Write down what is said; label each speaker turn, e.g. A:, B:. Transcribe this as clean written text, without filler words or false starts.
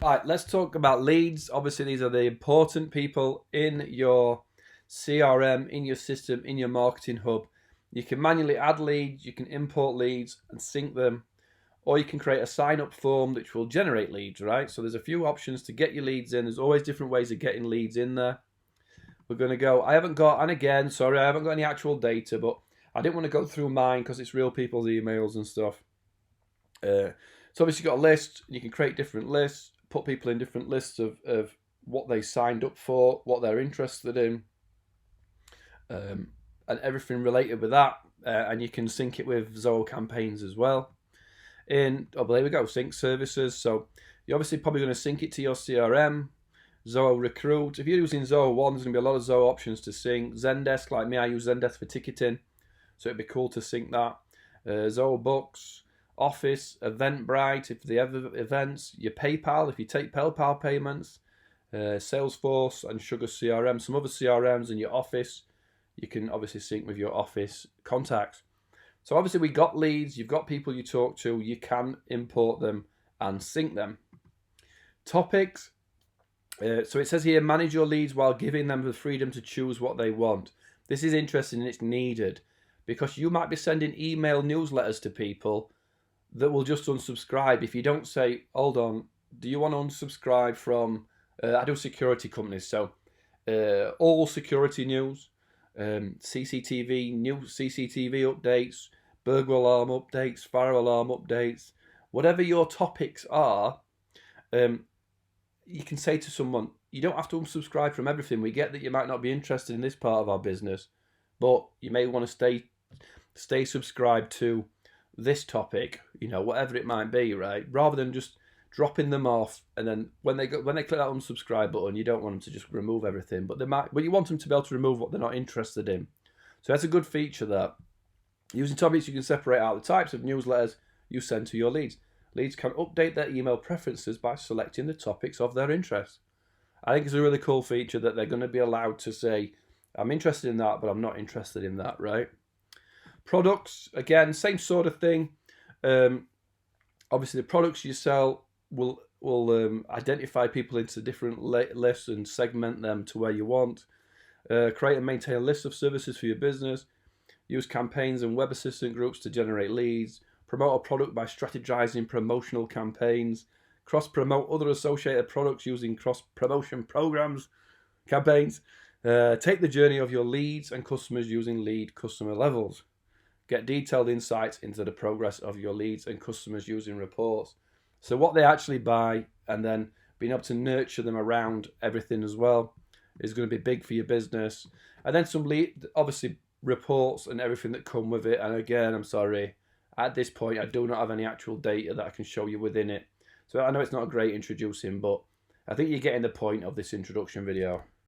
A: All right, let's talk about leads. Obviously, these are the important people in your CRM, in your system, in your marketing hub. You can manually add leads, you can import leads and sync them, or you can create a sign-up form which will generate leads, right? So there's a few options to get your leads in. There's always different ways of getting leads in there. We're going to go, I haven't got any actual data, but I didn't want to go through mine because it's real people's emails and stuff. So obviously you've got a list, you can create different lists, put people in different lists of what they signed up for, what they're interested in, and everything related with that. And you can sync it with Zoho campaigns as well. There we go, sync services. So you're obviously probably going to sync it to your CRM, Zoho Recruit. If you're using Zoho 1, there's going to be a lot of Zoho options to sync. Zendesk, like me, I use Zendesk for ticketing, so it'd be cool to sync that. Zoho Books, Office, Eventbrite, if they have events, your PayPal, if you take PayPal payments, Salesforce and Sugar CRM, some other CRMs in your Office, you can obviously sync with your Office contacts. So obviously we got leads, you've got people you talk to, you can import them and sync them. Topics. So it says here, manage your leads while giving them the freedom to choose what they want. This is interesting and it's needed because you might be sending email newsletters to people that will just unsubscribe if you don't say, hold on, do you want to unsubscribe from, I do security companies, so all security news, CCTV, new CCTV updates, burglar alarm updates, fire alarm updates, whatever your topics are, you can say to someone, you don't have to unsubscribe from everything. We get that you might not be interested in this part of our business, but you may want to stay subscribed to this topic, whatever it might be, right? Rather than just dropping them off, and then when they click that unsubscribe button, you don't want them to just remove everything, but you want them to be able to remove what they're not interested in. So that's a good feature there. Using topics, you can separate out the types of newsletters you send to your leads. Leads can update their email preferences by selecting the topics of their interest. I think it's a really cool feature that they're going to be allowed to say, I'm interested in that, but I'm not interested in that, right? Products, again, same sort of thing. Obviously, the products you sell will identify people into different lists and segment them to where you want. Create and maintain a list of services for your business. Use campaigns and web assistant groups to generate leads. Promote a product by strategizing promotional campaigns. Cross-promote other associated products using cross-promotion programs, campaigns. Take the journey of your leads and customers using lead customer levels. Get detailed insights into the progress of your leads and customers using reports. So what they actually buy, and then being able to nurture them around everything as well, is going to be big for your business. And then some obviously reports and everything that come with it. And again, I'm sorry, at this point, I do not have any actual data that I can show you within it. So I know it's not a great introducing, but I think you're getting the point of this introduction video.